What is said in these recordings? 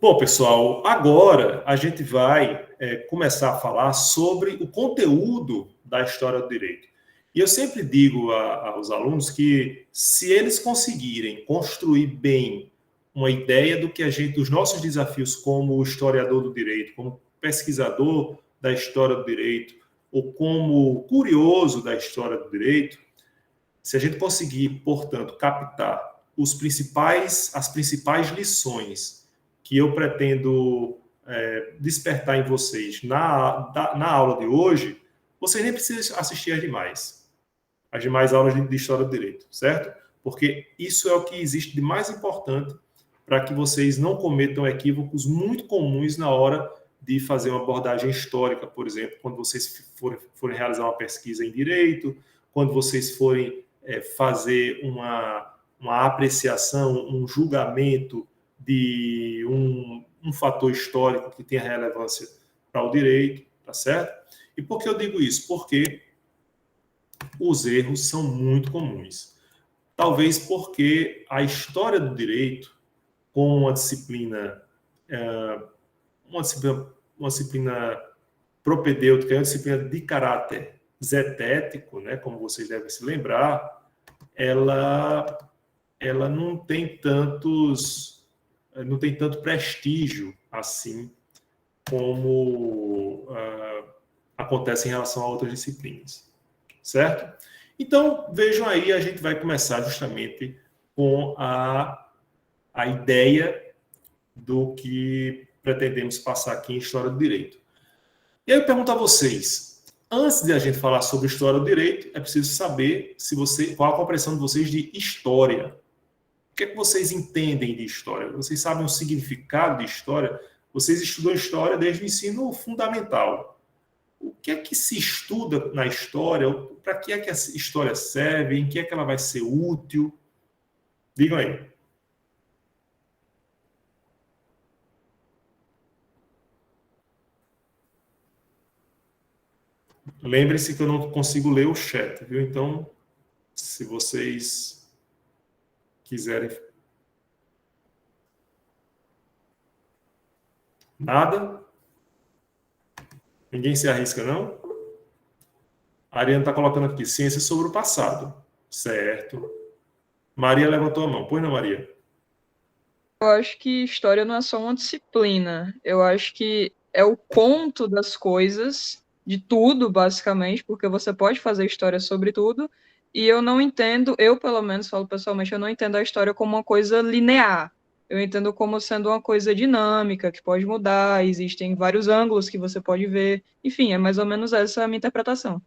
Bom, pessoal, agora a gente vai começar a falar sobre o conteúdo da história do direito. E eu sempre digo aos alunos que se eles conseguirem construir bem uma ideia do que dos nossos desafios como historiador do direito, como pesquisador da história do direito, ou como curioso da história do direito, se a gente conseguir, portanto, captar as principais lições que eu pretendo despertar em vocês na aula de hoje, vocês nem precisam assistir as demais aulas de História do Direito, certo? Porque isso é o que existe de mais importante para que vocês não cometam equívocos muito comuns na hora de fazer uma abordagem histórica, por exemplo, quando vocês forem realizar uma pesquisa em direito, quando vocês forem fazer uma apreciação, um julgamento de um fator histórico que tenha relevância para o direito, tá certo? E por que eu digo isso? Porque os erros são muito comuns. Talvez porque a história do direito, com uma disciplina propedêutica, é uma disciplina de caráter zetético, né, como vocês devem se lembrar, ela não tem tanto prestígio assim como acontece em relação a outras disciplinas, certo? Então, vejam aí, a gente vai começar justamente com a ideia do que pretendemos passar aqui em História do Direito. E aí eu pergunto a vocês, antes de a gente falar sobre História do Direito, é preciso saber qual a compreensão de vocês de história. O que é que vocês entendem de história? Vocês sabem o significado de história? Vocês estudam história desde o ensino fundamental. O que é que se estuda na história? Para que é que a história serve? Em que é que ela vai ser útil? Digam aí. Lembre-se que eu não consigo ler o chat, viu? Então, se vocês quiserem... Nada? Ninguém se arrisca, não? A Ariana está colocando aqui, ciência sobre o passado. Certo. Maria levantou a mão. Pois não, Maria? Eu acho que história não é só uma disciplina. Eu acho que é o conto das coisas, de tudo, basicamente, porque você pode fazer história sobre tudo. E eu não entendo, eu pelo menos falo pessoalmente, eu não entendo a história como uma coisa linear. Eu entendo como sendo uma coisa dinâmica, que pode mudar, existem vários ângulos que você pode ver. Enfim, é mais ou menos essa a minha interpretação.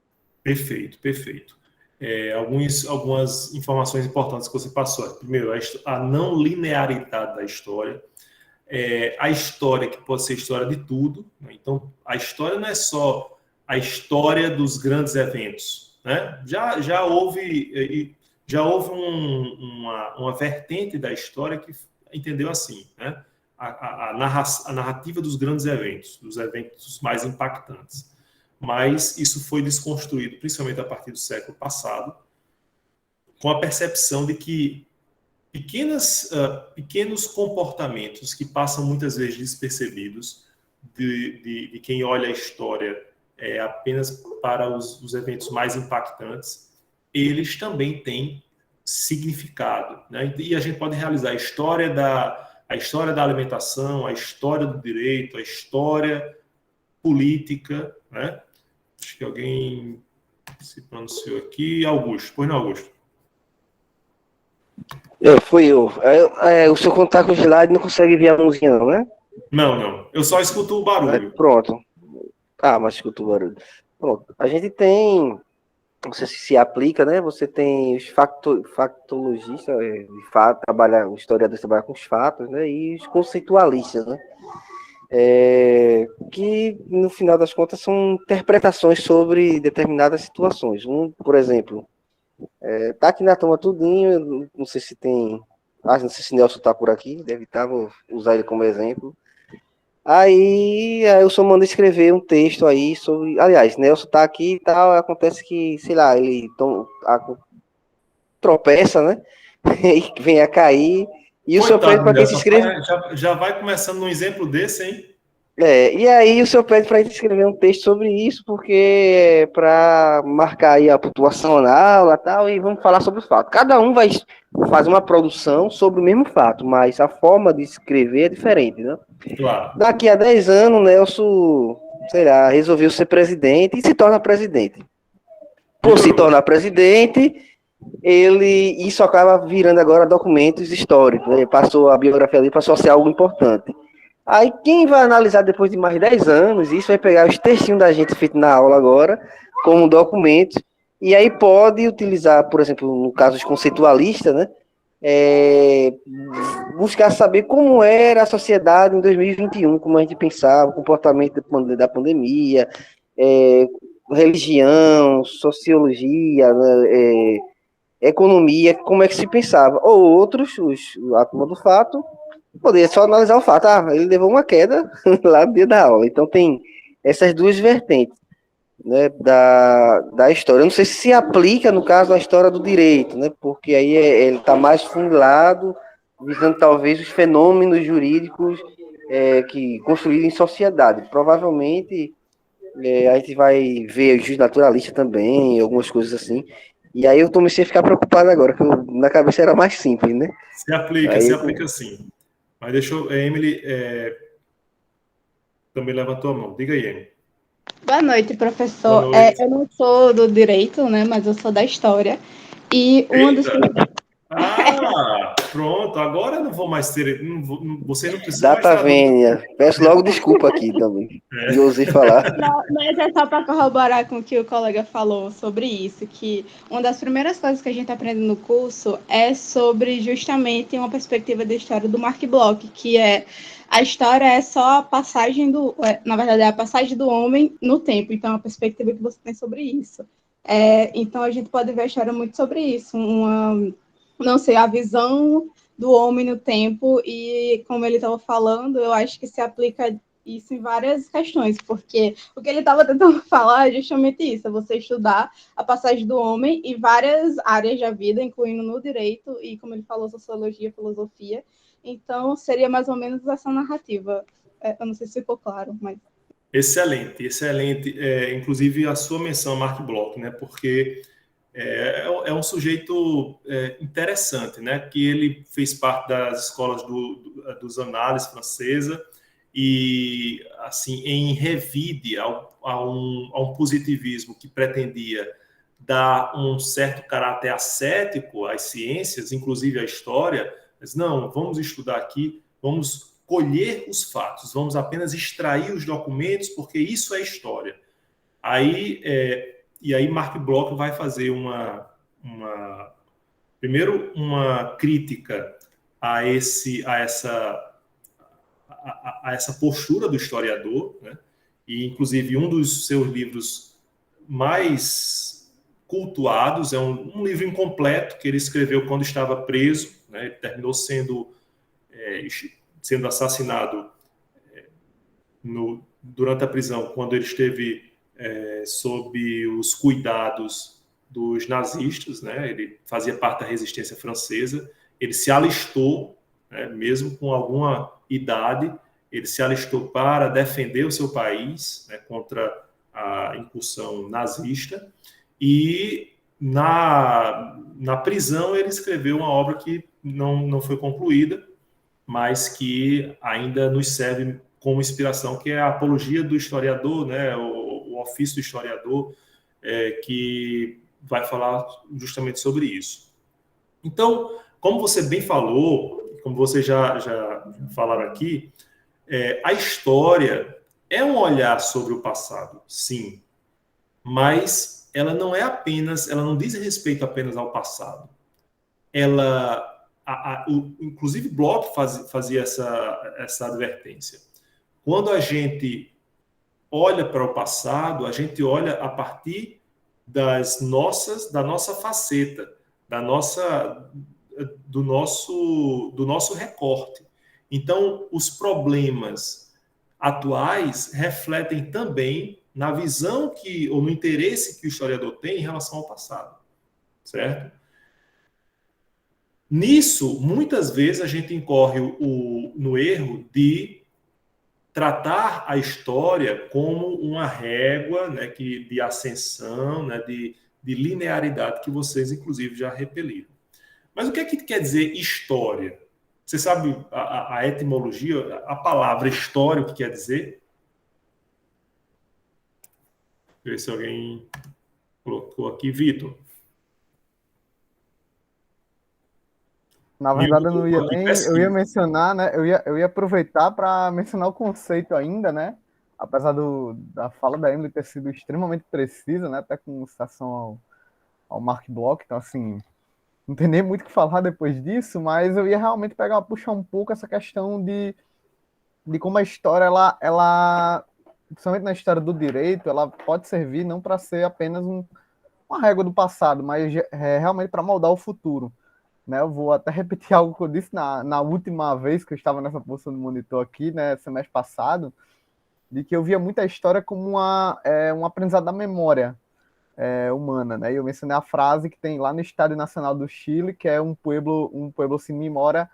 Perfeito, perfeito. Algumas informações importantes que você passou. Primeiro, a não linearidade da história. A história que pode ser história de tudo, né? Então, a história não é só a história dos grandes eventos, né? Já houve uma vertente da história que entendeu assim, né? A narrativa dos grandes eventos, dos eventos mais impactantes. Mas isso foi desconstruído, principalmente a partir do século passado, com a percepção de que pequenos comportamentos que passam muitas vezes despercebidos de quem olha a história apenas para os eventos mais impactantes, eles também têm significado, né? E a gente pode realizar a história da alimentação, a história do direito, a história política, né? Acho que alguém se pronunciou aqui. Augusto. Pois não, Augusto? Fui eu. O seu contato congelado não consegue ver a mãozinha, não, né? Não. Eu só escuto o barulho. Pronto. Mas escuto o barulho. Pronto. A gente tem, não sei se aplica, né? Você tem os factologistas, de fato, os historiadores trabalham com os fatos, né? E os conceitualistas, né? Que, no final das contas, são interpretações sobre determinadas situações. Por exemplo, tá aqui na toma tudinho, não sei se tem... não sei se Nelson tá por aqui, deve estar, vou usar ele como exemplo. Aí eu só mando escrever um texto aí sobre... Aliás, Nelson tá aqui e tal, acontece que, sei lá, ele tropeça, né? E vem a cair, E o senhor pede para quem se inscreve... Já vai começando num exemplo desse, hein? E aí o senhor pede para a gente escrever um texto sobre isso, porque é para marcar aí a pontuação na aula e tal, e vamos falar sobre o fato. Cada um vai fazer uma produção sobre o mesmo fato, mas a forma de escrever é diferente, né? Claro. Daqui a 10 anos, Nelson, sei lá, resolveu ser presidente e se torna presidente. Por se tornar presidente, isso acaba virando agora documentos históricos, né? Passou a biografia dele, passou a ser algo importante. Aí quem vai analisar depois de mais 10 anos, isso vai pegar os textinhos da gente feito na aula agora, como documento, e aí pode utilizar, por exemplo, no caso dos conceitualistas, né? Buscar saber como era a sociedade em 2021, como a gente pensava, o comportamento da pandemia, religião, sociologia, né, economia, como é que se pensava. Ou outros, a turma do fato, poderia só analisar o fato. Ele levou uma queda lá no dia da aula. Então tem essas duas vertentes, né, da história. Eu não sei se aplica, no caso, a história do direito, né, porque aí ele está mais fundado, visando talvez os fenômenos jurídicos que construídos em sociedade. Provavelmente a gente vai ver os naturalistas também, algumas coisas assim. E aí eu comecei a ficar preocupado agora, que na cabeça era mais simples, né? Se aplica sim. Mas deixa eu... Emily também levantou a mão. Diga aí, Emily. Boa noite, professor. Boa noite. Eu não sou do direito, né, mas eu sou da história. E uma das... Pronto. Agora eu não vou mais ter... você não precisa Data mais... Vênia. Peço logo desculpa aqui também. De ousei falar. Não, mas é só para corroborar com o que o colega falou sobre isso, que uma das primeiras coisas que a gente aprende no curso é sobre justamente uma perspectiva da história do Mark Bloch, que é a história é só a passagem na verdade, é a passagem do homem no tempo. Então, é uma perspectiva que você tem sobre isso. Então, a gente pode ver a história muito sobre isso. Não sei, a visão do homem no tempo e, como ele estava falando, eu acho que se aplica isso em várias questões, porque o que ele estava tentando falar é justamente isso, é você estudar a passagem do homem em várias áreas da vida, incluindo no direito e, como ele falou, sociologia, filosofia. Então, seria mais ou menos essa narrativa. Eu não sei se ficou claro, mas... Excelente. Inclusive, a sua menção, Mark Bloch, né? Porque é um sujeito interessante, né? Que ele fez parte das escolas dos análises francesa e, assim, em revide a um positivismo que pretendia dar um certo caráter ascético às ciências, inclusive à história. Mas não, vamos estudar aqui, vamos colher os fatos, vamos apenas extrair os documentos, porque isso é história. E aí Mark Bloch vai fazer primeiro uma crítica a essa postura do historiador, né? E inclusive um dos seus livros mais cultuados é um livro incompleto que ele escreveu quando estava preso, né? Ele terminou sendo assassinado durante a prisão, quando ele esteve sob os cuidados dos nazistas, né? Ele fazia parte da resistência francesa, ele se alistou, né? Mesmo com alguma idade, ele se alistou para defender o seu país, né? Contra a incursão nazista, e na prisão ele escreveu uma obra que não foi concluída, mas que ainda nos serve como inspiração, que é a Apologia do Historiador, né? O ofício do historiador, que vai falar justamente sobre isso. Então, como você bem falou, como você já falaram aqui, a história é um olhar sobre o passado, sim, mas ela não diz respeito apenas ao passado. Inclusive Bloch fazia essa advertência. Quando a gente olha para o passado, a gente olha a partir da nossa faceta, do nosso recorte. Então, os problemas atuais refletem também na visão ou no interesse que o historiador tem em relação ao passado, certo? Nisso, muitas vezes a gente incorre no erro de tratar a história como uma régua, né, de ascensão, né, de linearidade, que vocês, inclusive, já repeliram. Mas o que é que quer dizer história? Você sabe a etimologia, a palavra história, o que quer dizer? Deixa eu ver se alguém colocou aqui. Vitor. Na verdade, eu não ia Aqui, nem. Eu ia pesquisa. mencionar, né? Eu ia aproveitar para mencionar o conceito ainda, né? Apesar da fala da Emily ter sido extremamente precisa, né? Até com citação ao Mark Bloch. Então, assim, não tem nem muito o que falar depois disso, mas eu ia realmente puxar um pouco essa questão de como a história, principalmente na história do direito, ela pode servir não para ser apenas uma régua do passado, mas realmente para moldar o futuro. Né, eu vou até repetir algo que eu disse na última vez que eu estava nessa posição de monitor aqui, né, semestre passado, de que eu via muita história como um aprendizado da memória humana. Né? E eu mencionei a frase que tem lá no Estádio Nacional do Chile, que é um pueblo sem memória,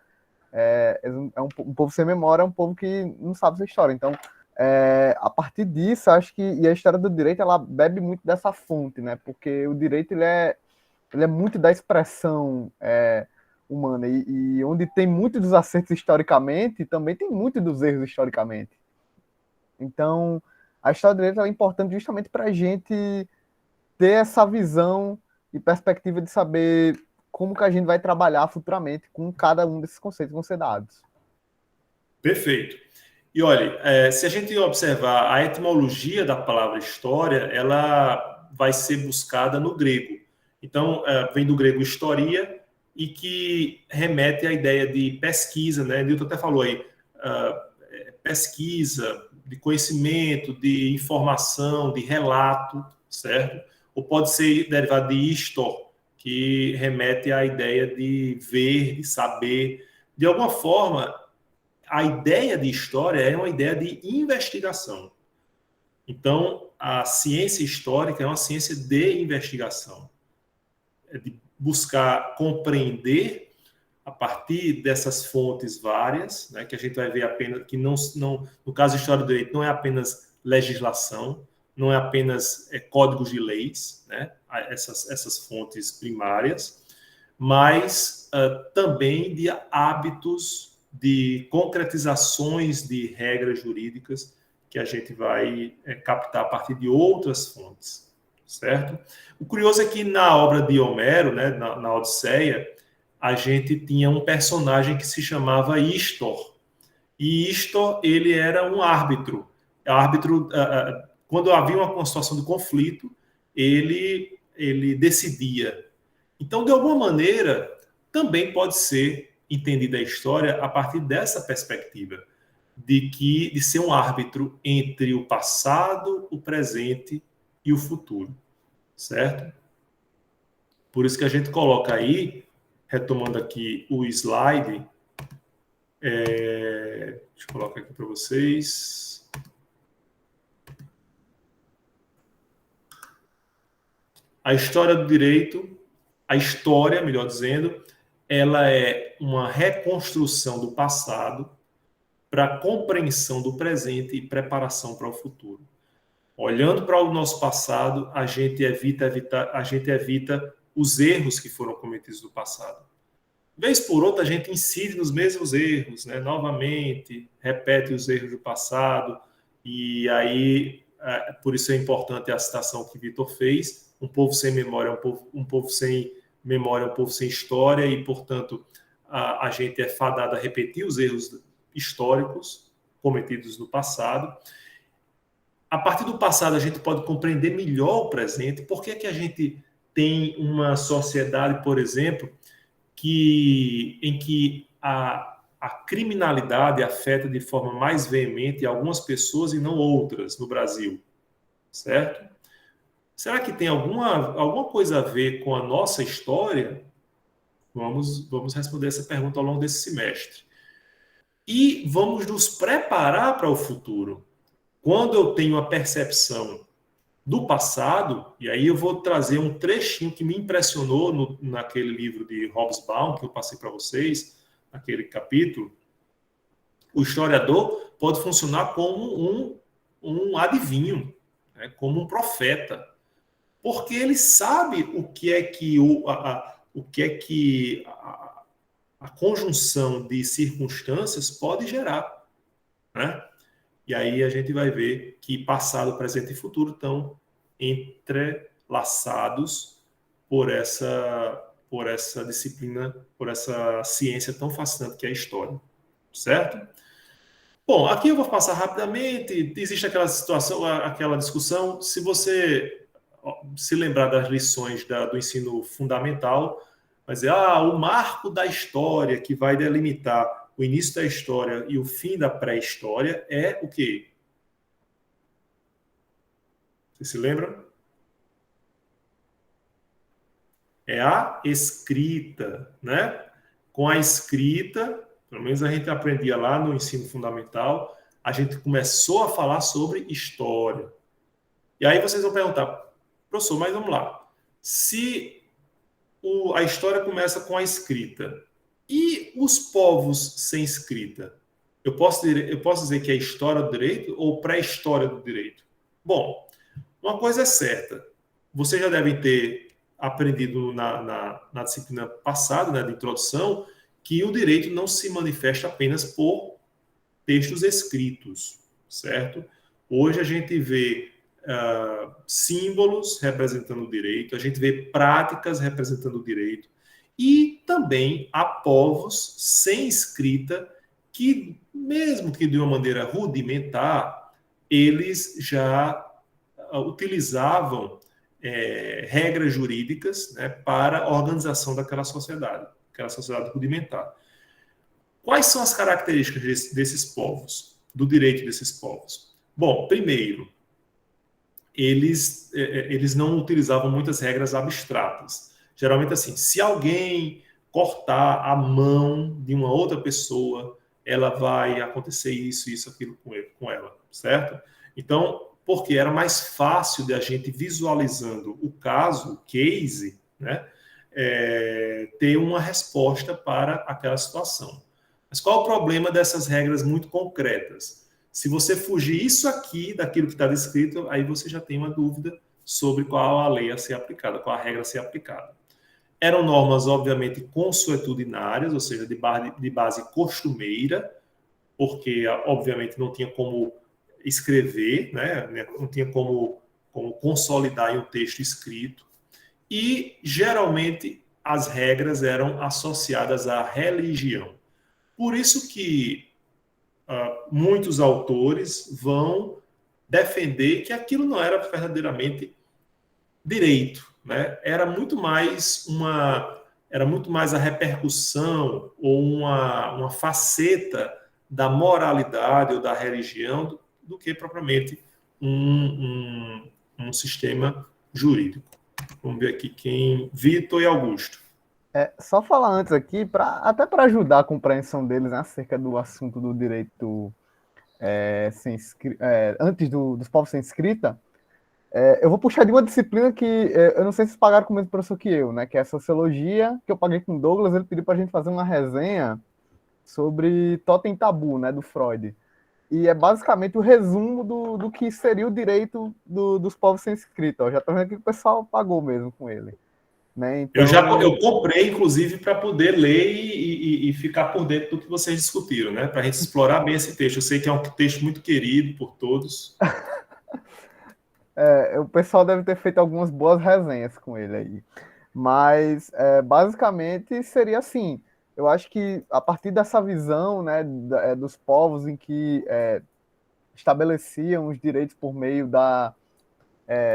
um povo sem memória, um povo que não sabe sua história. Então, a partir disso, acho que e a história do direito ela bebe muito dessa fonte, né? Porque o direito ele é muito da expressão humana, e onde tem muito dos acertos historicamente, também tem muito dos erros historicamente. Então, a história do direito é importante justamente para a gente ter essa visão e perspectiva de saber como que a gente vai trabalhar futuramente com cada um desses conceitos que vão ser dados. Perfeito. E olha, se a gente observar a etimologia da palavra história, ela vai ser buscada no grego. Então, vem do grego historia, e que remete à ideia de pesquisa, né? Newton até falou aí, pesquisa, de conhecimento, de informação, de relato, certo? Ou pode ser derivado de histor, que remete à ideia de ver, de saber. De alguma forma, a ideia de história é uma ideia de investigação. Então, a ciência histórica é uma ciência de investigação. É de buscar compreender a partir dessas fontes várias, né, que a gente vai ver apenas que não no caso da história do direito não é apenas legislação, não é apenas códigos de leis, né, essas fontes primárias, mas também de hábitos, de concretizações de regras jurídicas que a gente vai captar a partir de outras fontes, certo? O curioso é que na obra de Homero, né, na Odisseia, a gente tinha um personagem que se chamava Istor. E Istor, ele era um árbitro. Quando havia uma situação de conflito, ele decidia. Então, de alguma maneira, também pode ser entendida a história a partir dessa perspectiva, de ser um árbitro entre o passado, o presente e o futuro, certo? Por isso que a gente coloca aí, retomando aqui o slide, deixa eu colocar aqui para vocês. A história do direito, a história, melhor dizendo, ela é uma reconstrução do passado para compreensão do presente e preparação para o futuro. Olhando para o nosso passado, a gente evita os erros que foram cometidos no passado. Vez por outra, a gente incide nos mesmos erros, né? Novamente, repete os erros do passado, e aí, por isso é importante a citação que Vitor fez: um povo sem memória é um povo sem memória, um povo sem história, e, portanto, a gente é fadado a repetir os erros históricos cometidos no passado. A partir do passado, a gente pode compreender melhor o presente. Por que a gente tem uma sociedade, por exemplo, em que a criminalidade afeta de forma mais veemente algumas pessoas e não outras no Brasil, certo? Será que tem alguma coisa a ver com a nossa história? Vamos responder essa pergunta ao longo desse semestre. E vamos nos preparar para o futuro. Quando eu tenho a percepção do passado, e aí eu vou trazer um trechinho que me impressionou naquele livro de Hobsbawm, que eu passei para vocês, naquele capítulo. O historiador pode funcionar como um adivinho, né, como um profeta, porque ele sabe o que é que a conjunção de circunstâncias pode gerar, né? E aí a gente vai ver que passado, presente e futuro estão entrelaçados por essa disciplina, por essa ciência tão fascinante que é a história, certo? Bom, aqui eu vou passar rapidamente. Existe aquela situação, aquela discussão. Se você se lembrar das lições do ensino fundamental, vai dizer, o marco da história que vai delimitar o início da história e o fim da pré-história é o quê? Vocês se lembram? É a escrita, né? Com a escrita, pelo menos a gente aprendia lá no ensino fundamental, a gente começou a falar sobre história. E aí vocês vão perguntar, professor, mas vamos lá. Se a história começa com a escrita e os povos sem escrita? Eu posso dizer que é história do direito ou pré-história do direito? Bom, uma coisa é certa. Vocês já devem ter aprendido na disciplina passada, né, de introdução, que o direito não se manifesta apenas por textos escritos, certo? Hoje a gente vê símbolos representando o direito, a gente vê práticas representando o direito, e também há povos sem escrita que, mesmo que de uma maneira rudimentar, eles já utilizavam regras jurídicas, né, para a organização daquela sociedade rudimentar. Quais são as características desses povos, do direito desses povos? Bom, primeiro, eles não utilizavam muitas regras abstratas. Geralmente, assim, se alguém cortar a mão de uma outra pessoa, ela vai acontecer isso, aquilo com ela, certo? Então, porque era mais fácil de a gente visualizando o caso, o case, né, ter uma resposta para aquela situação. Mas qual o problema dessas regras muito concretas? Se você fugir isso aqui daquilo que está descrito, aí você já tem uma dúvida sobre qual a lei a ser aplicada, qual a regra a ser aplicada. Eram normas, obviamente, consuetudinárias, ou seja, de base costumeira, porque, obviamente, não tinha como escrever, né? Não tinha como consolidar em um texto escrito. E, geralmente, as regras eram associadas à religião. Por isso que muitos autores vão defender que aquilo não era verdadeiramente direito, né? Era muito mais a repercussão ou uma faceta da moralidade ou da religião do que propriamente um sistema jurídico. Vamos ver aqui Vitor e Augusto. Só falar antes aqui, até para ajudar a compreensão deles, né, acerca do assunto do direito antes dos povos sem escrita, eu vou puxar de uma disciplina que eu não sei se vocês pagaram com o mesmo professor que eu, né, que é a Sociologia, que eu paguei com o Douglas. Ele pediu para a gente fazer uma resenha sobre Totem e Tabu, né, do Freud. E é basicamente o resumo do que seria o direito dos povos sem escrita. Já estou vendo que o pessoal pagou mesmo com ele. Né? Então... Eu comprei, inclusive, para poder ler e ficar por dentro do que vocês discutiram, né? Para a gente explorar bem esse texto. Eu sei que é um texto muito querido por todos. O pessoal deve ter feito algumas boas resenhas com ele aí. Mas, basicamente, seria assim. Eu acho que, a partir dessa visão, né, dos povos em que estabeleciam os direitos por meio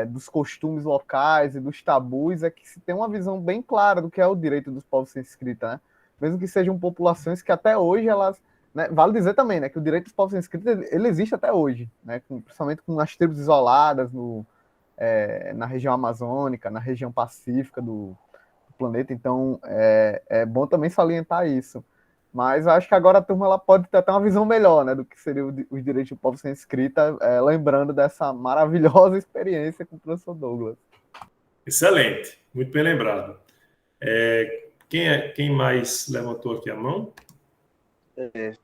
dos costumes locais e dos tabus, é que se tem uma visão bem clara do que é o direito dos povos sem escrita, né? Mesmo que sejam populações que até hoje elas... Né, vale dizer também, né, que o direito dos povos sem escrita ele existe até hoje, né, principalmente com as tribos isoladas na região amazônica, na região pacífica do planeta. Então, é bom também salientar isso. Mas eu acho que agora a turma ela pode ter até uma visão melhor, né, do que seria os direitos do povo sem escrita, lembrando dessa maravilhosa experiência com o professor Douglas. Excelente, muito bem lembrado. Quem mais levantou aqui a mão?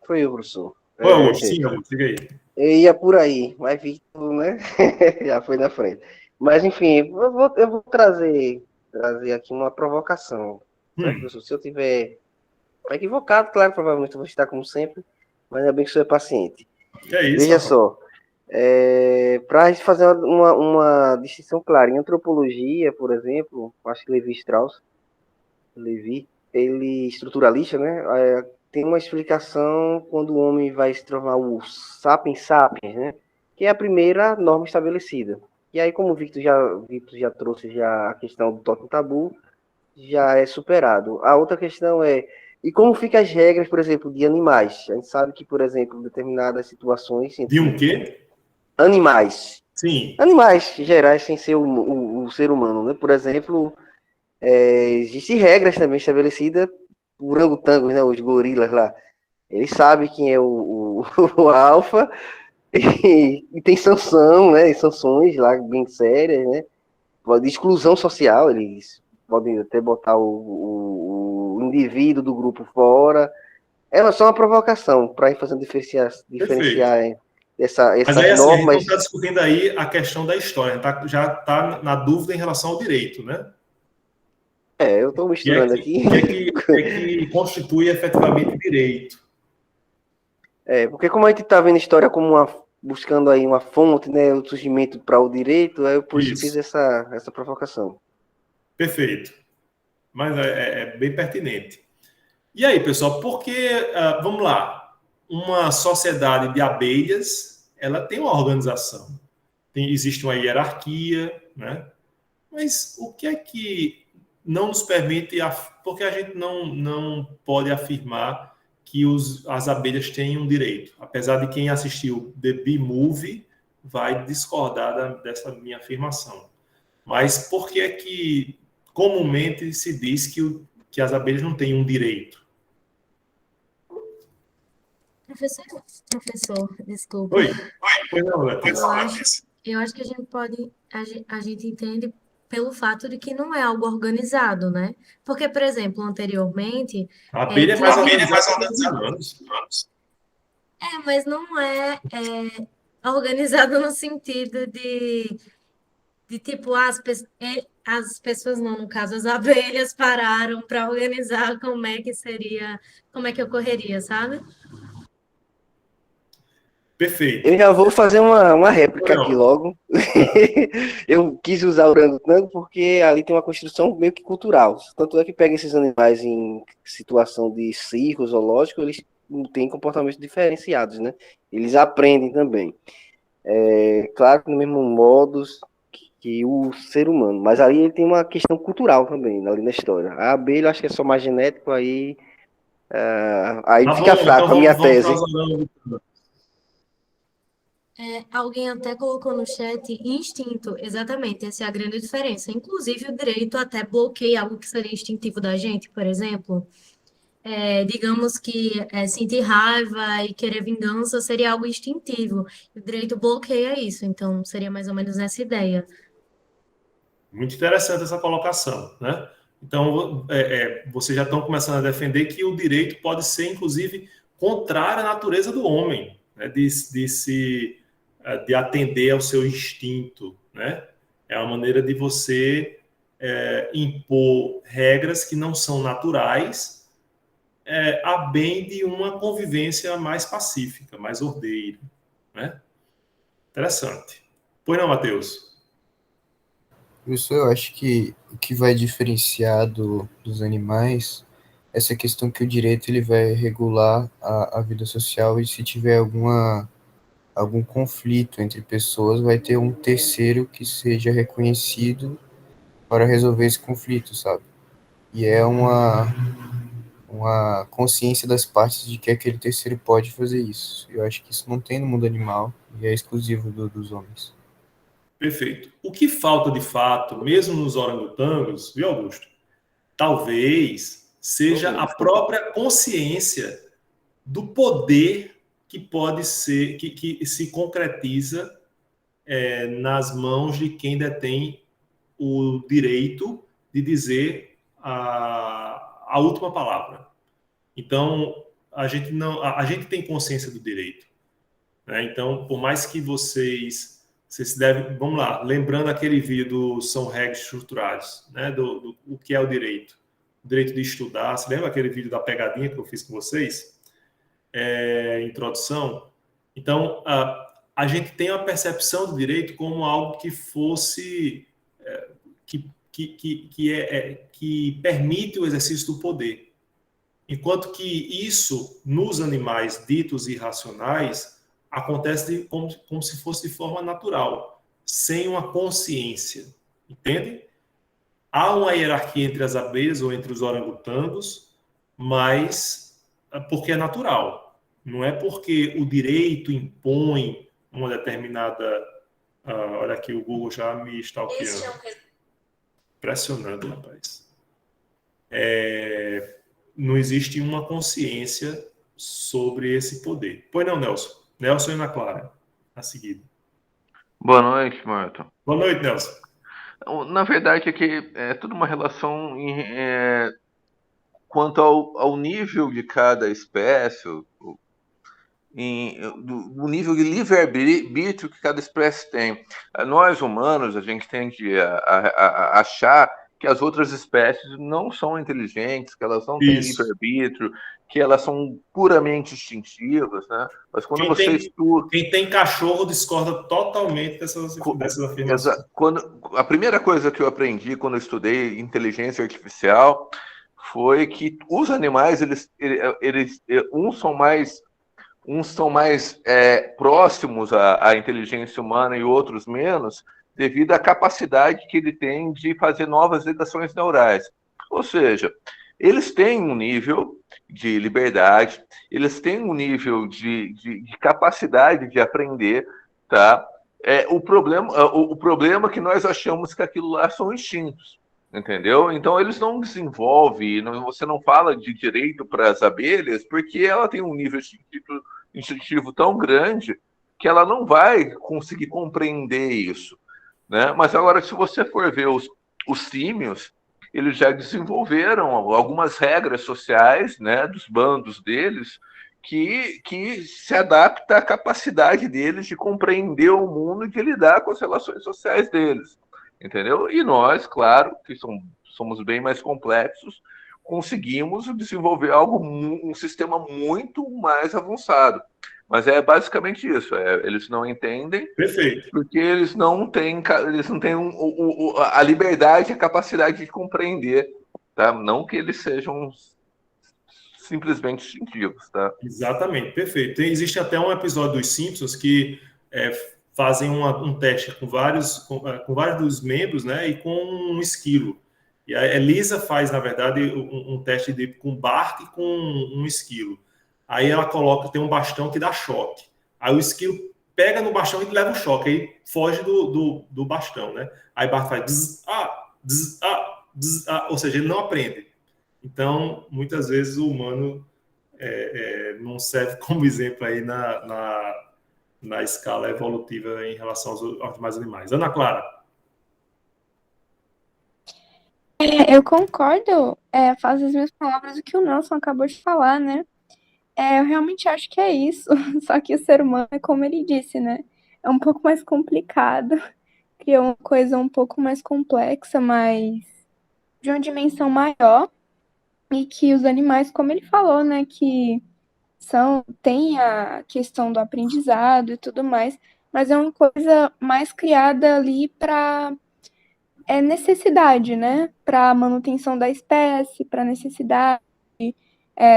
Foi o professor. Foi Augusto, sim, Augusto, diga aí. Eu ia por aí, mas Victor, né? Já foi na frente. Mas, enfim, eu vou trazer aqui uma provocação. Né, professor? Se eu tiver equivocado, claro, provavelmente eu vou estar como sempre, mas ainda bem que o senhor é paciente. É isso, Veja rapaz. só, para a gente fazer uma distinção clara, em antropologia, por exemplo, acho que Levi, ele estruturalista, né? Tem uma explicação quando o homem vai se tornar o sapiens sapiens, né? Que é a primeira norma estabelecida. E aí, como o Victor já trouxe já a questão do totem tabu, já é superado. A outra questão e como ficam as regras, por exemplo, de animais? A gente sabe que, por exemplo, em determinadas situações... De um quê? Animais. Sim. Animais gerais, sem ser o ser humano, né? Por exemplo, existem regras também estabelecidas por orangotangos, né? Os gorilas lá. Eles sabem quem é o alfa e tem sanção, né? Sanções lá bem sérias, né? De exclusão social, eles podem até botar o indivíduo do grupo fora. É só uma provocação para ir fazendo diferenciar essas Mas aí, assim, a gente não normas. está discutindo aí a questão da história, já está na dúvida em relação ao direito, né? Eu estou misturando aqui. O que é que constitui efetivamente direito? Porque como a gente está vendo a história como buscando aí uma fonte, né, o surgimento para o direito, eu por isso fiz essa provocação. Perfeito. Mas é bem pertinente. E aí, pessoal, porque, vamos lá, uma sociedade de abelhas, ela tem uma organização, existe uma hierarquia, né? Mas o que é que não nos permite, porque a gente não pode afirmar que as abelhas têm um direito, apesar de quem assistiu The Bee Movie vai discordar dessa minha afirmação. Mas por que é que comumente se diz que as abelhas não têm um direito? Professor, desculpa. Oi, não, Eu acho que a gente entende pelo fato de que não é algo organizado, né? Porque, por exemplo, anteriormente... A abelha é mais organizada que os humanos. mas não é organizado no sentido de tipo, as pessoas não, no caso, as abelhas pararam para organizar como é que ocorreria, sabe? Perfeito. Eu já vou fazer uma réplica aqui logo. Eu quis usar o orangotango porque ali tem uma construção meio que cultural. Tanto é que pega esses animais em situação de circo zoológico, eles têm comportamentos diferenciados, né? Eles aprendem também. Claro que no mesmo modus que o ser humano, mas ali ele tem uma questão cultural também, ali na história. A abelha, acho que é só mais genético, aí fica fraco então a minha tese. Alguém até colocou no chat instinto, exatamente, essa é a grande diferença. Inclusive, o direito até bloqueia algo que seria instintivo da gente, por exemplo. Digamos que sentir raiva e querer vingança seria algo instintivo. O direito bloqueia isso, então seria mais ou menos essa ideia. Muito interessante essa colocação, né? Então, vocês já estão começando a defender que o direito pode ser, inclusive, contrário à natureza do homem, né? De atender ao seu instinto, né? É uma maneira de você impor regras que não são naturais, a bem de uma convivência mais pacífica, mais ordeira, né? Interessante. Pois não, Matheus? Isso eu acho que o que vai diferenciar dos animais é essa questão que o direito ele vai regular a vida social e se tiver algum conflito entre pessoas, vai ter um terceiro que seja reconhecido para resolver esse conflito, sabe? E é uma consciência das partes de que aquele terceiro pode fazer isso. Eu acho que isso não tem no mundo animal e é exclusivo dos homens. Perfeito. O que falta de fato, mesmo nos orangotangos, viu, Augusto? Talvez seja a própria consciência do poder que pode ser, que se concretiza nas mãos de quem detém o direito de dizer a última palavra. Então, a gente tem consciência do direito, né? Então, por mais que vocês se devem, vamos lá, lembrando aquele vídeo são regras estruturadas, né? Do o que é o direito de estudar. Você lembra aquele vídeo da pegadinha que eu fiz com vocês? Introdução. Então, a gente tem a percepção do direito como algo que fosse que permite o exercício do poder, enquanto que isso nos animais ditos irracionais acontece como se fosse de forma natural, sem uma consciência, entende? Há uma hierarquia entre as abelhas ou entre os orangotangos, mas porque é natural. Não é porque o direito impõe uma determinada... olha aqui, o Google já me stalkeando. Impressionante, rapaz. Não existe uma consciência sobre esse poder. Pois não, Nelson? Nelson e Ana Clara, a seguir. Boa noite, Marton. Boa noite, Nelson. Na verdade, é que é tudo uma relação quanto ao nível de cada espécie, do nível de livre-arbítrio que cada espécie tem. Nós, humanos, a gente tende a achar que as outras espécies não são inteligentes, que elas não têm livre-arbítrio, que elas são puramente instintivas, né? Mas quando você estuda... Quem tem cachorro discorda totalmente dessas afirmações. A primeira coisa que eu aprendi quando eu estudei inteligência artificial foi que os animais, uns são mais próximos à inteligência humana e outros menos, devido à capacidade que ele tem de fazer novas ligações neurais. Ou seja, eles têm um nível de liberdade, eles têm um nível de capacidade de aprender, tá? O problema é que nós achamos que aquilo lá são instintos, entendeu? Então, eles não desenvolvem, você não fala de direito para as abelhas, porque ela tem um nível instintivo tão grande que ela não vai conseguir compreender isso, né? Mas agora, se você for ver os símios, eles já desenvolveram algumas regras sociais, né, dos bandos deles, que se adapta à capacidade deles de compreender o mundo e de lidar com as relações sociais deles, entendeu? E nós, claro, que somos bem mais complexos, conseguimos desenvolver um sistema muito mais avançado. Mas é basicamente isso, eles não entendem. Perfeito. Porque eles não têm a liberdade e a capacidade de compreender, tá? Não que eles sejam simplesmente instintivos, tá? Exatamente, perfeito. Existe até um episódio dos Simpsons que fazem um teste com vários dos membros, né, e com um esquilo. E a Elisa faz, na verdade, um teste com Bart e com um esquilo. Aí ela tem um bastão que dá choque. Aí o esquilo pega no bastão e leva um choque, aí foge do bastão, né? Aí Bart faz ou seja, ele não aprende. Então, muitas vezes o humano não serve como exemplo aí na escala evolutiva em relação aos demais animais. Ana Clara. Eu concordo, faz as minhas palavras o que o Nelson acabou de falar, né? Eu realmente acho que é isso, só que o ser humano, como ele disse, né? É um pouco mais complicado, cria uma coisa um pouco mais complexa, mas de uma dimensão maior, e que os animais, como ele falou, né, que tem a questão do aprendizado e tudo mais, mas é uma coisa mais criada ali para necessidade, né? Para manutenção da espécie, para necessidade.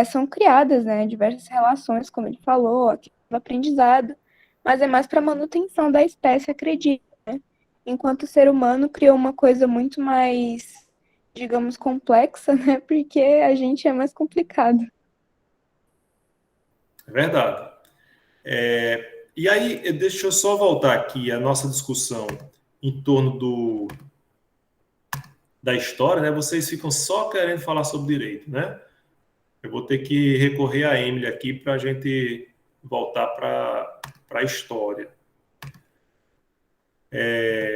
São criadas, né, diversas relações, como ele falou, aqui do aprendizado, mas é mais para manutenção da espécie, acredito, né? Enquanto o ser humano criou uma coisa muito mais, digamos, complexa, né? Porque a gente é mais complicado. É verdade. E aí, deixa eu só voltar aqui a nossa discussão em torno da história, né, vocês ficam só querendo falar sobre direito, né? Eu vou ter que recorrer a Emily aqui para a gente voltar para a história.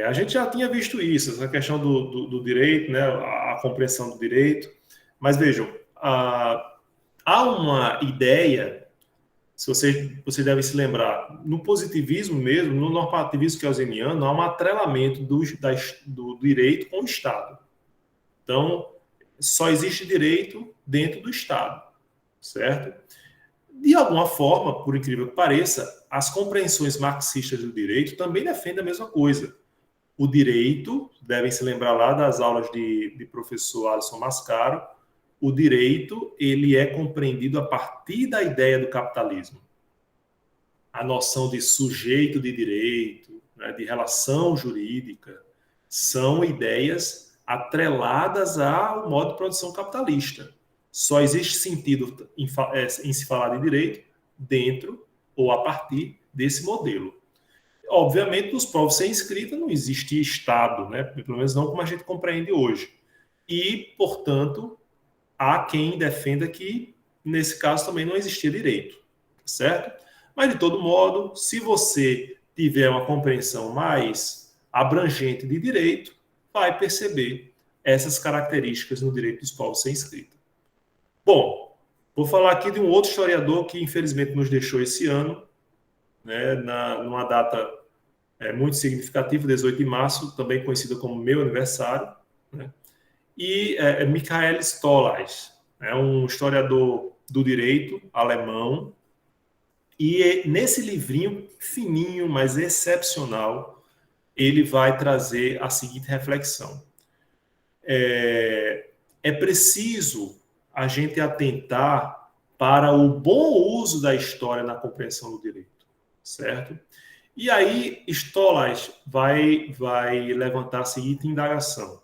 A gente já tinha visto isso, essa questão do direito, né, a compreensão do direito, mas vejam, há uma ideia, se vocês devem se lembrar, no positivismo mesmo, no normativismo keynesiano, há um atrelamento do direito com o Estado. Então, só existe direito dentro do Estado, certo? De alguma forma, por incrível que pareça, as compreensões marxistas do direito também defendem a mesma coisa. O direito, devem se lembrar lá das aulas de professor Alisson Mascaro, o direito ele é compreendido a partir da ideia do capitalismo. A noção de sujeito de direito, né, de relação jurídica, são ideias atreladas ao modo de produção capitalista. Só existe sentido em se falar de direito dentro ou a partir desse modelo. Obviamente, nos povos sem escrita não existia Estado, né? Pelo menos não como a gente compreende hoje. E, portanto, há quem defenda que, nesse caso, também não existia direito, certo? Mas, de todo modo, se você tiver uma compreensão mais abrangente de direito, vai perceber essas características no direito dos povos sem escrita. Bom, vou falar aqui de um outro historiador que, infelizmente, nos deixou esse ano, né, numa data muito significativa, 18 de março, também conhecida como meu aniversário, né? E é Michael Stolleis, é um historiador do direito alemão, e nesse livrinho fininho, mas excepcional, ele vai trazer a seguinte reflexão. É preciso a gente atentar para o bom uso da história na compreensão do direito, certo? E aí, Stolleis vai levantar a seguinte indagação.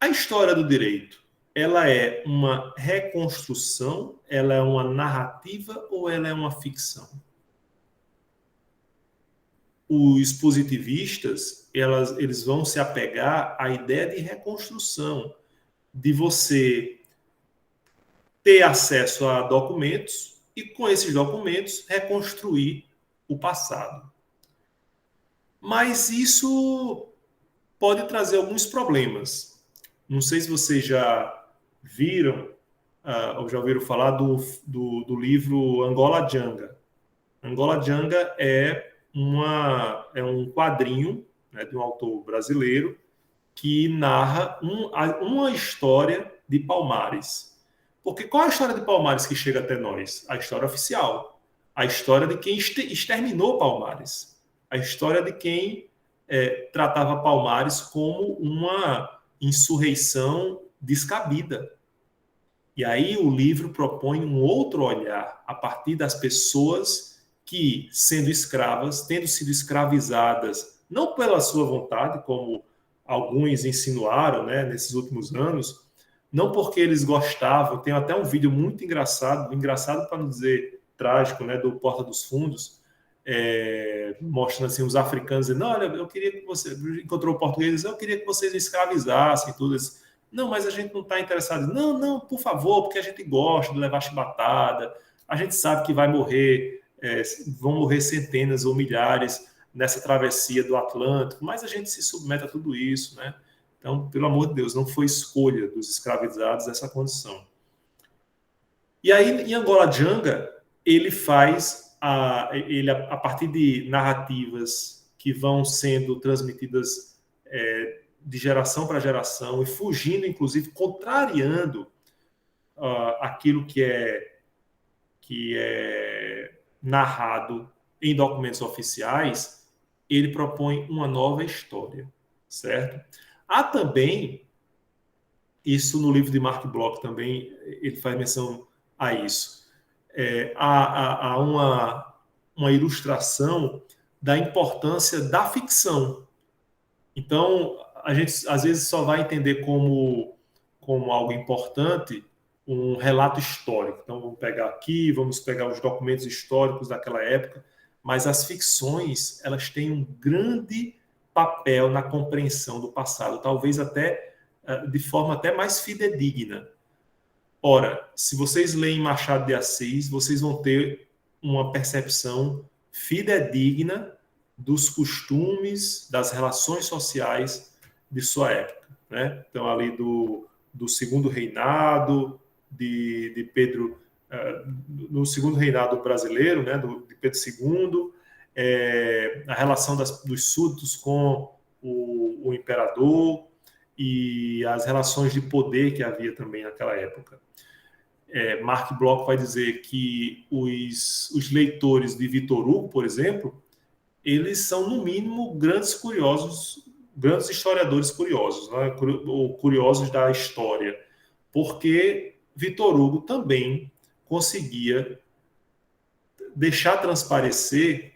A história do direito, ela é uma reconstrução, ela é uma narrativa ou ela é uma ficção? Os positivistas, eles vão se apegar à ideia de reconstrução, de você ter acesso a documentos e, com esses documentos, reconstruir o passado. Mas isso pode trazer alguns problemas. Não sei se vocês já viram ou já ouviram falar do livro Angola Janga. Angola Janga é um quadrinho, né, de um autor brasileiro que narra uma história de Palmares. Porque qual é a história de Palmares que chega até nós? A história oficial. A história de quem exterminou Palmares. A história de quem tratava Palmares como uma insurreição descabida. E aí o livro propõe um outro olhar a partir das pessoas que, sendo escravas, tendo sido escravizadas, não pela sua vontade, como alguns insinuaram, né, nesses últimos anos, não porque eles gostavam. Tem até um vídeo muito engraçado para não dizer trágico, né, do Porta dos Fundos, mostrando assim os africanos dizendo, olha, eu queria que você, encontrou o português, eu queria que vocês me escravizassem, tudo isso. Não, mas a gente não está interessado. Não, por favor, porque a gente gosta de levar chibatada, a gente sabe que vão morrer centenas ou milhares nessa travessia do Atlântico, mas a gente se submete a tudo isso, né? Então, pelo amor de Deus, não foi escolha dos escravizados essa condição. E aí, em Angola Janga, ele faz, a partir de narrativas que vão sendo transmitidas de geração para geração e fugindo, inclusive, contrariando aquilo que é narrado em documentos oficiais, ele propõe uma nova história, certo? Há também, isso no livro de Mark Bloch também, ele faz menção a isso, há uma ilustração da importância da ficção. Então, a gente às vezes só vai entender como algo importante um relato histórico. Então, vamos pegar os documentos históricos daquela época, mas as ficções, elas têm um grande papel na compreensão do passado, talvez até de forma até mais fidedigna. Ora, se vocês leem Machado de Assis, vocês vão ter uma percepção fidedigna dos costumes, das relações sociais de sua época, né? Então, ali do segundo reinado, de Pedro, no segundo reinado brasileiro, né? De Pedro II, a relação dos súditos com o imperador e as relações de poder que havia também naquela época. Mark Bloch vai dizer que os leitores de Victor Hugo, por exemplo, eles são, no mínimo, grandes curiosos, grandes historiadores curiosos, né? Ou curiosos da história, porque Victor Hugo também conseguia deixar transparecer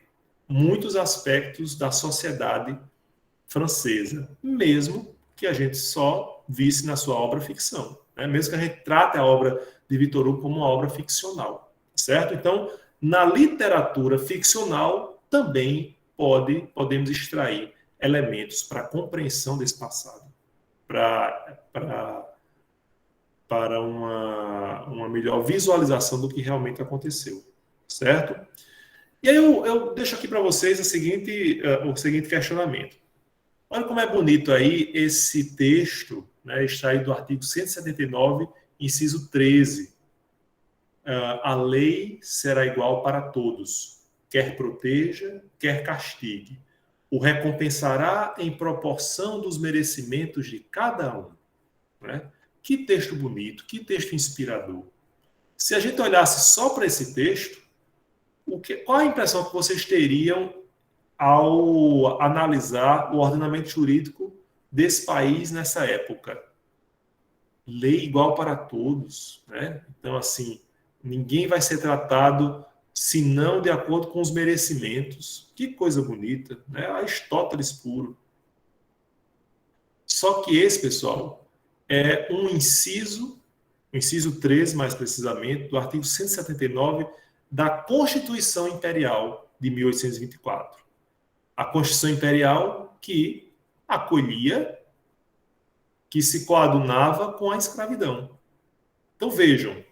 muitos aspectos da sociedade francesa, mesmo que a gente só visse na sua obra ficção, né? Mesmo que a gente trate a obra de Victor Hugo como uma obra ficcional, certo? Então, na literatura ficcional também podemos extrair elementos para a compreensão desse passado, para uma melhor visualização do que realmente aconteceu, certo? E aí eu deixo aqui para vocês o seguinte questionamento. Olha como é bonito aí esse texto, né, extraído do artigo 179, inciso 13. A lei será igual para todos, quer proteja, quer castigue. O recompensará em proporção dos merecimentos de cada um. Né? Que texto bonito, que texto inspirador. Se a gente olhasse só para esse texto, qual a impressão que vocês teriam ao analisar o ordenamento jurídico desse país nessa época? Lei igual para todos, né? Então, assim, ninguém vai ser tratado senão de acordo com os merecimentos. Que coisa bonita, né? Aristóteles puro. Só que esse, pessoal, é um inciso 13, mais precisamente, do artigo 179 da Constituição Imperial de 1824. A Constituição Imperial que acolhia, que se coadunava com a escravidão. Então, vejam,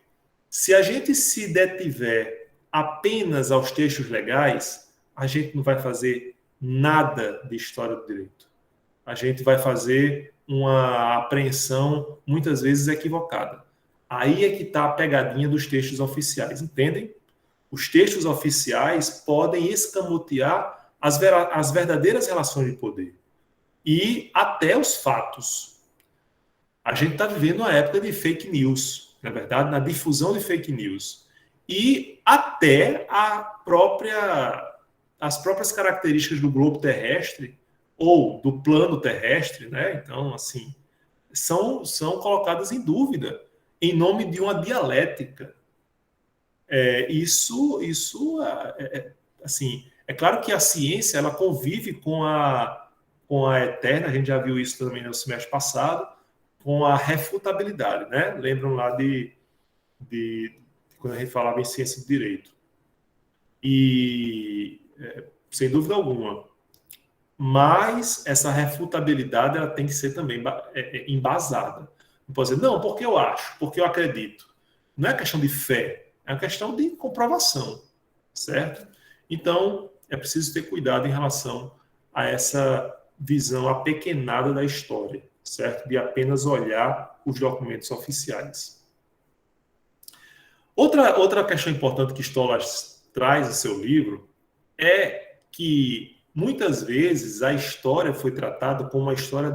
se a gente se detiver apenas aos textos legais, a gente não vai fazer nada de história do direito. A gente vai fazer uma apreensão, muitas vezes, equivocada. Aí é que está a pegadinha dos textos oficiais, entendem? Os textos oficiais podem escamotear as verdadeiras relações de poder e até os fatos. A gente está vivendo uma época de fake news, na verdade, na difusão de fake news. E até as próprias características do globo terrestre ou do plano terrestre, né? Então, assim, são colocadas em dúvida em nome de uma dialética. Assim, é claro que a ciência ela convive com a eterna, a gente já viu isso também no semestre passado, com a refutabilidade, né? Lembram lá de quando a gente falava em ciência do direito. E, sem dúvida alguma, mas essa refutabilidade ela tem que ser também embasada. Não pode dizer, não, porque eu acho, porque eu acredito. Não é questão de fé, é uma questão de comprovação, certo? Então, é preciso ter cuidado em relação a essa visão apequenada da história, certo? De apenas olhar os documentos oficiais. Outra questão importante que Stolar traz no seu livro é que, muitas vezes, a história foi tratada como uma história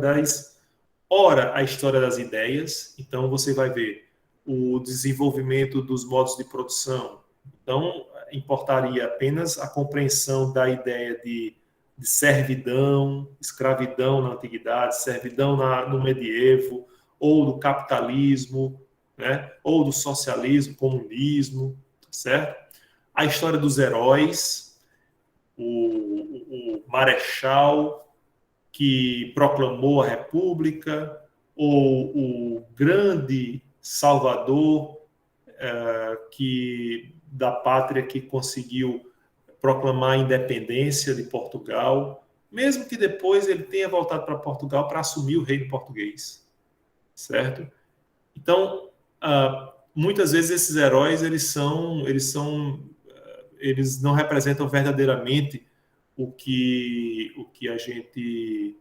a história das ideias. Então, você vai ver o desenvolvimento dos modos de produção. Então, importaria apenas a compreensão da ideia de servidão, escravidão na antiguidade, servidão no medievo, ou do capitalismo, né? Ou do socialismo, comunismo, certo? A história dos heróis, o marechal que proclamou a República, ou o grande salvador da pátria que conseguiu proclamar a independência de Portugal, mesmo que depois ele tenha voltado para Portugal para assumir o reino português. certo? Então, muitas vezes esses heróis eles não representam verdadeiramente o que a gente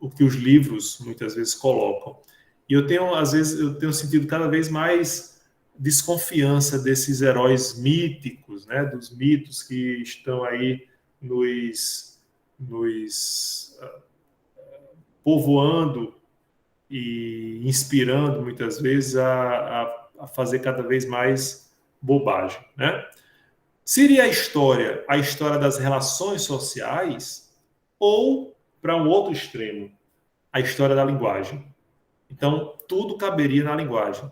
o que os livros muitas vezes colocam. E às vezes eu tenho sentido cada vez mais desconfiança desses heróis míticos, né, dos mitos que estão aí nos povoando e inspirando muitas vezes a fazer cada vez mais bobagem, né? Seria a história das relações sociais, ou, para um outro extremo, a história da linguagem. Então, tudo caberia na linguagem.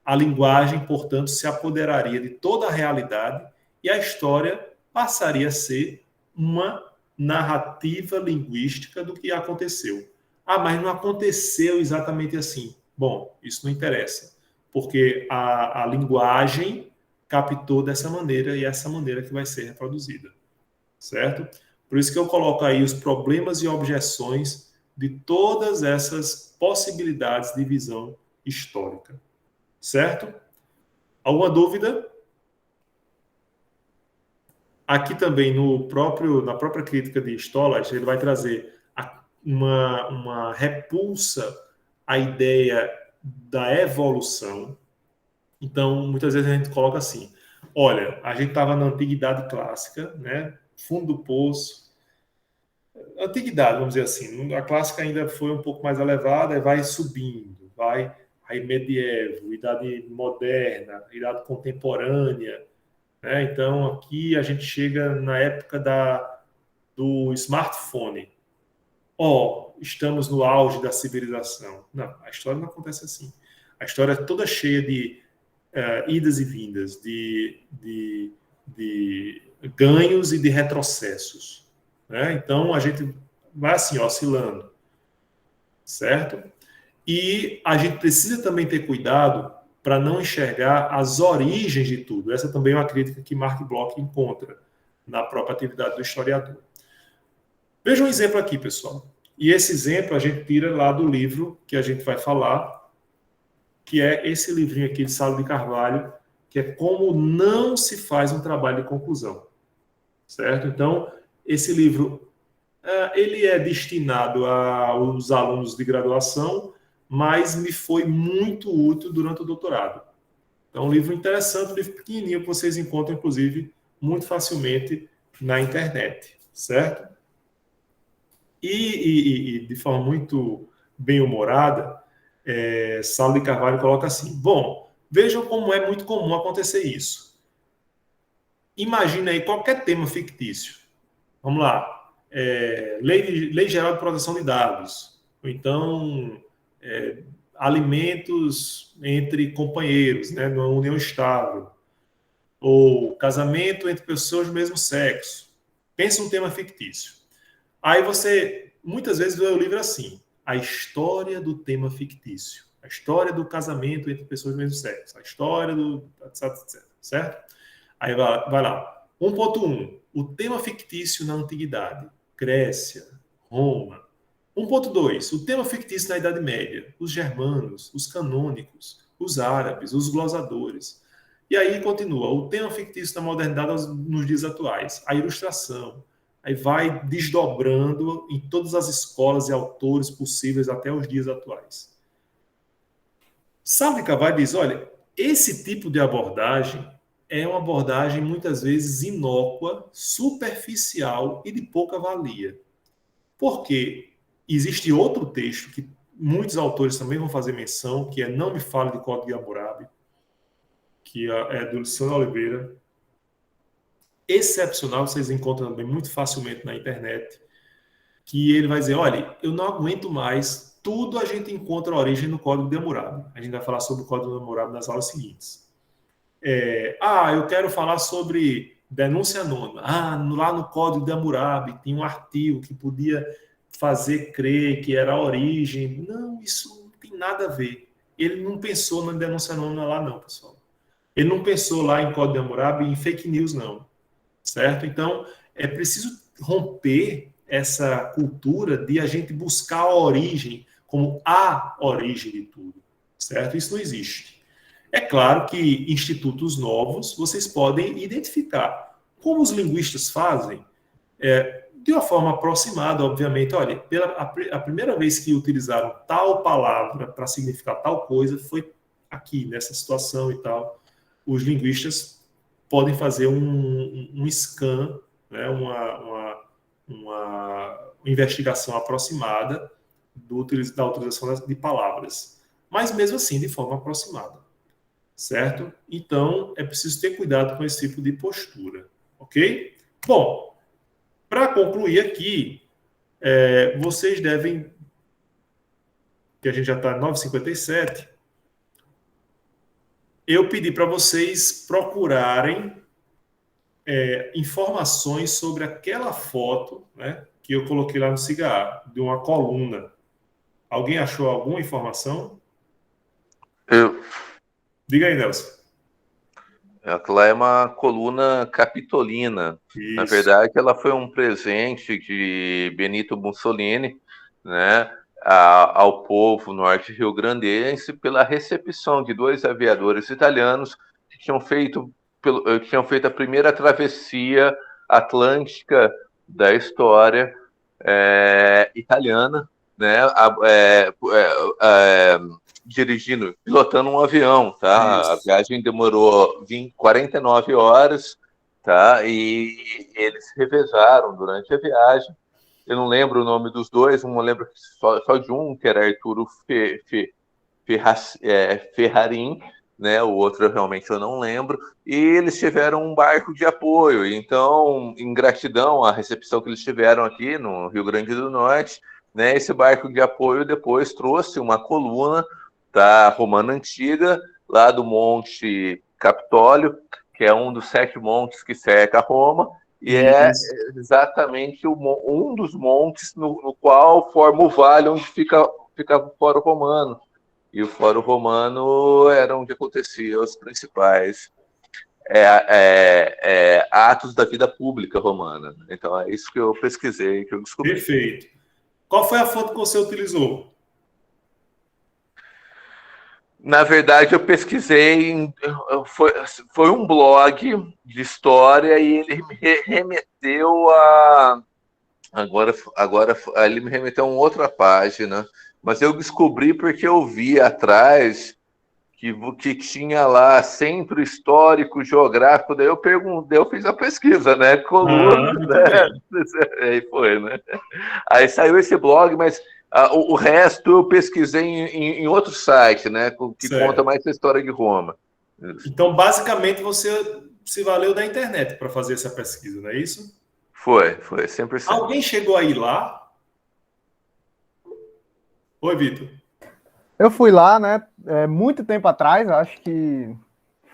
A linguagem, portanto, se apoderaria de toda a realidade e a história passaria a ser uma narrativa linguística do que aconteceu. Mas não aconteceu exatamente assim. Bom, isso não interessa, porque a linguagem captou dessa maneira e é essa maneira que vai ser reproduzida, certo? Por isso que eu coloco aí os problemas e objeções de todas essas possibilidades de visão histórica, certo? Alguma dúvida? Aqui também na própria crítica de Stollard, ele vai trazer uma repulsa à ideia da evolução. Então, muitas vezes a gente coloca assim, olha, a gente estava na antiguidade clássica, né? Fundo do poço. Antiguidade, vamos dizer assim. A clássica ainda foi um pouco mais elevada e vai subindo, vai aí medieval, idade moderna, idade contemporânea, né? Então, aqui a gente chega na época do smartphone. Estamos no auge da civilização. Não, a história não acontece assim. A história é toda cheia de idas e vindas, de ganhos e de retrocessos, né? Então, a gente vai assim, oscilando, certo? E a gente precisa também ter cuidado para não enxergar as origens de tudo. Essa também é uma crítica que Mark Bloch encontra na própria atividade do historiador. Veja um exemplo aqui, pessoal. E esse exemplo a gente tira lá do livro que a gente vai falar, que é esse livrinho aqui de Saulo de Carvalho, que é Como Não se Faz um Trabalho de Conclusão. Certo? Então, esse livro ele é destinado aos alunos de graduação, mas me foi muito útil durante o doutorado. Então, um livro interessante, um livro pequenininho, que vocês encontram, inclusive, muito facilmente na internet. Certo? E de forma muito bem-humorada, Saulo de Carvalho coloca assim, bom, vejam como é muito comum acontecer isso. Imagina aí qualquer tema fictício. Vamos lá. Lei Geral de Proteção de Dados. Ou então, alimentos entre companheiros, né, numa união estável. Ou casamento entre pessoas do mesmo sexo. Pensa um tema fictício. Aí você, muitas vezes, lê o livro assim, a história do tema fictício, a história do casamento entre pessoas do mesmo sexo, a história do... etc, certo? Aí vai lá. 1.1, o tema fictício na antiguidade, Grécia, Roma. 1.2, o tema fictício na Idade Média, os germanos, os canônicos, os árabes, os glosadores. E aí continua, o tema fictício da modernidade nos dias atuais, a ilustração. Aí vai desdobrando em todas as escolas e autores possíveis até os dias atuais. Saulo de Carvalho diz, olha, esse tipo de abordagem é uma abordagem muitas vezes inócua, superficial e de pouca valia. Porque existe outro texto que muitos autores também vão fazer menção, que é Não Me Fale de Código de Hammurabi, que é do Luciano Oliveira, excepcional, vocês encontram também muito facilmente na internet, que ele vai dizer, olha, eu não aguento mais, tudo a gente encontra a origem no Código de Hammurabi. A gente vai falar sobre o Código de Hammurabi nas aulas seguintes. Eu quero falar sobre denúncia anônima. Lá no Código de Hammurabi tinha um artigo que podia fazer crer que era a origem. Não, isso não tem nada a ver. Ele não pensou na denúncia anônima lá não, pessoal. Ele não pensou lá em Código de Hammurabi em fake news, não. Certo? Então, é preciso romper essa cultura de a gente buscar a origem. como a origem de tudo, certo? Isso não existe. É claro que institutos novos vocês podem identificar. Como os linguistas fazem, de uma forma aproximada, obviamente. Olha, a primeira vez que utilizaram tal palavra para significar tal coisa foi aqui, nessa situação e tal. Os linguistas podem fazer um scan, né, uma investigação aproximada da utilização de palavras, mas mesmo assim de forma aproximada, certo? Então, é preciso ter cuidado com esse tipo de postura, ok? Bom, para concluir aqui, vocês devem, que a gente já está em 9h57, eu pedi para vocês procurarem informações sobre aquela foto, né, que eu coloquei lá no Cigar, de uma coluna. Alguém achou alguma informação? Eu. Diga aí, Nelson. Aquela é uma coluna capitolina. Isso. Na verdade, ela foi um presente de Benito Mussolini, né, ao povo norte-riograndense pela recepção de 2 aviadores italianos que tinham feito a primeira travessia atlântica da história italiana, né, pilotando um avião, tá? Isso. A viagem demorou 49 horas, tá? E eles revezaram durante a viagem. Eu não lembro o nome dos dois, não lembro só de um, que era Arturo Ferrarin, né? O outro realmente eu não lembro. E eles tiveram um barco de apoio. Então, em gratidão à recepção que eles tiveram aqui no Rio Grande do Norte, né? Esse barco de apoio depois trouxe uma coluna da romana antiga, lá do Monte Capitólio, que é um dos 7 montes que cerca Roma, e é exatamente um dos montes no qual forma o vale onde fica o Fórum Romano. E o Fórum Romano era onde aconteciam os principais atos da vida pública romana. Então é isso que eu pesquisei, que eu descobri. Perfeito. Qual foi a foto que você utilizou? Na verdade, eu pesquisei, foi um blog de história e ele me remeteu a... Agora ele me remeteu a uma outra página, mas eu descobri porque eu vi atrás que tinha lá Centro Histórico Geográfico, daí eu fiz a pesquisa, né? Coluna, né? Aí foi, né? Aí saiu esse blog, mas o resto eu pesquisei em outro site, né? Que conta mais a história de Roma. Então, basicamente, você se valeu da internet para fazer essa pesquisa, não é isso? Foi 100%. Alguém chegou aí lá? Oi, Vitor. Eu fui lá, né, muito tempo atrás, acho que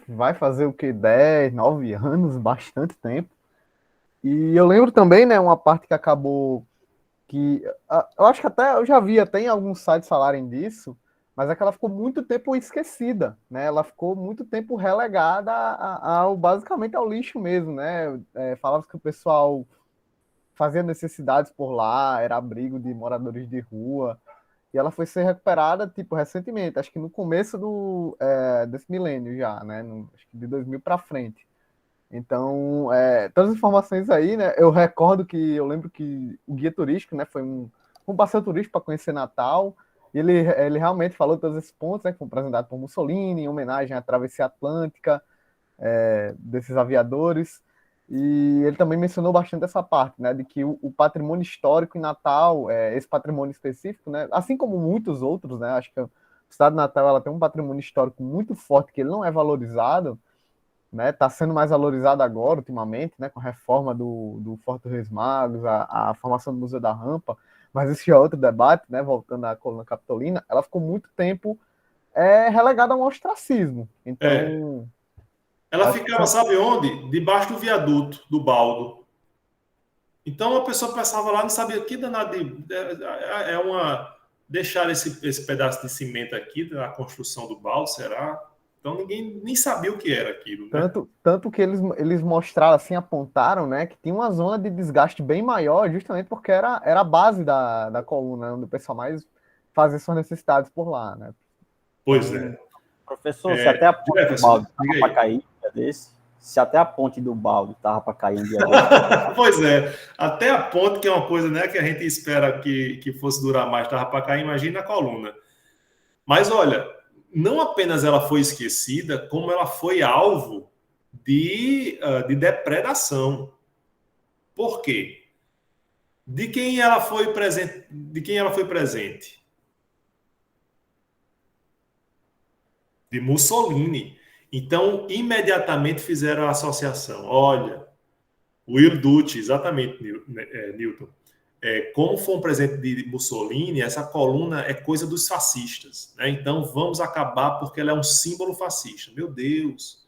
vai fazer o quê? 10, 9 anos, bastante tempo. E eu lembro também, né, uma parte que acabou que... Eu acho que até eu já vi até em alguns sites falarem disso, mas é que ela ficou muito tempo esquecida, né? Ela ficou muito tempo relegada basicamente ao lixo mesmo, né? Falava que o pessoal fazia necessidades por lá, era abrigo de moradores de rua, e ela foi ser recuperada, tipo, recentemente, acho que no começo desse milênio já, né? Acho que de 2000 para frente. Então, todas as informações aí, né? Eu lembro que o guia turístico, né? Foi um passeio turístico para conhecer Natal. E ele realmente falou todos esses pontos, né? Que foram apresentados por Mussolini, em homenagem à travessia atlântica desses aviadores. E ele também mencionou bastante essa parte, né? De que o patrimônio histórico em Natal, esse patrimônio específico, né? Assim como muitos outros, né? Acho que o estado de Natal ela tem um patrimônio histórico muito forte que ele não é valorizado. Né, tá sendo mais valorizado agora, ultimamente, né, com a reforma do Forte dos Reis Magos, a formação do Museu da Rampa, mas esse é outro debate, né, voltando à coluna capitolina, ela ficou muito tempo relegada ao ostracismo. Então... Ela ficava, sabe onde? Debaixo do viaduto, do baldo. Então a pessoa passava lá, não sabia que danado deixar esse pedaço de cimento aqui, da construção do baldo, será? Então ninguém nem sabia o que era aquilo. Né? Tanto que eles mostraram, assim, apontaram, né, que tinha uma zona de desgaste bem maior, justamente porque era a base da coluna, onde o pessoal mais fazer suas necessidades por lá, né? Pois é. Professor, se até a ponte do Jefferson, balde diga estava para aí. cair um dia desse, se até a ponte do balde estava para cair um dia desse, Pois é, até a ponte, que é uma coisa, né, que a gente espera que fosse durar mais, estava para cair, imagina a coluna. Mas olha, não apenas ela foi esquecida, como ela foi alvo de depredação. Por quê? De quem ela foi presente? De quem ela foi presente? De Mussolini. Então, imediatamente fizeram a associação. Olha, Will Dutti, exatamente, Newton. Como foi um presente de Mussolini, essa coluna é coisa dos fascistas, né? Então, vamos acabar porque ela é um símbolo fascista. Meu Deus,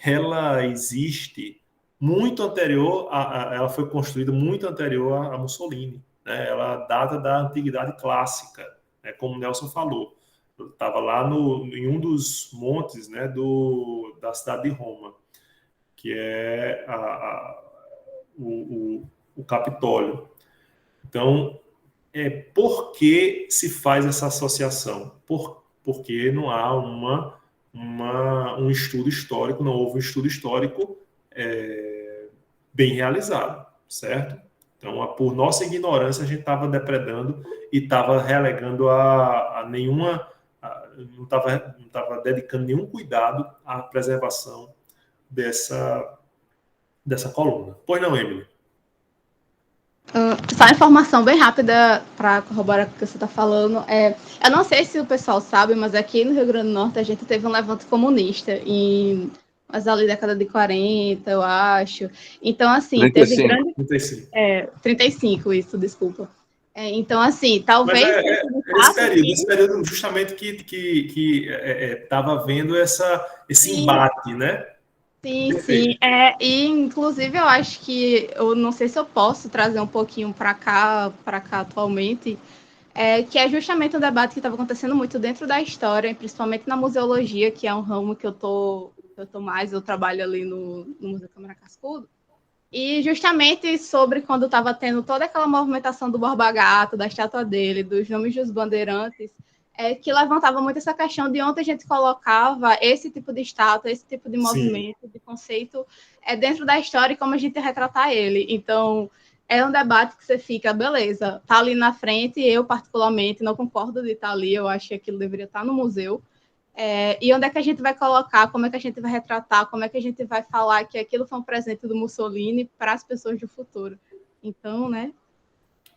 ela existe muito anterior, ela foi construída muito anterior a Mussolini, né? Ela data da antiguidade clássica, né? Como o Nelson falou. Estava lá em um dos montes, né, da cidade de Roma, que é o Capitólio. Então, por que se faz essa associação? Porque não há um estudo histórico, não houve um estudo histórico bem realizado, certo? Então, por nossa ignorância, a gente estava depredando e estava relegando a nenhuma... não estava dedicando nenhum cuidado à preservação dessa coluna. Pois não, Emily? Só uma informação bem rápida para corroborar o que você está falando. Eu não sei se o pessoal sabe, mas aqui no Rio Grande do Norte a gente teve um levante comunista mas ali década de 40, eu acho. Então, assim, 35. teve grande... 35. 35, isso, desculpa. Então, assim, talvez... Esse período justamente que estava vendo esse embate, né? Sim, sim. E, inclusive, eu acho que... Eu não sei se eu posso trazer um pouquinho para cá atualmente, que é justamente um debate que estava acontecendo muito dentro da história, principalmente na museologia, que é um ramo que eu tô mais, eu trabalho ali no Museu Câmara Cascudo, e justamente sobre quando estava tendo toda aquela movimentação do Borba Gato, da estátua dele, dos nomes dos bandeirantes, que levantava muito essa questão de onde a gente colocava esse tipo de estátua, esse tipo de movimento, de conceito dentro da história e como a gente retratar ele. Então, é um debate que você fica, beleza, tá ali na frente, eu particularmente não concordo de estar ali, eu acho que aquilo deveria estar no museu. E onde é que a gente vai colocar, como é que a gente vai retratar, como é que a gente vai falar que aquilo foi um presente do Mussolini para as pessoas do futuro. Então, né?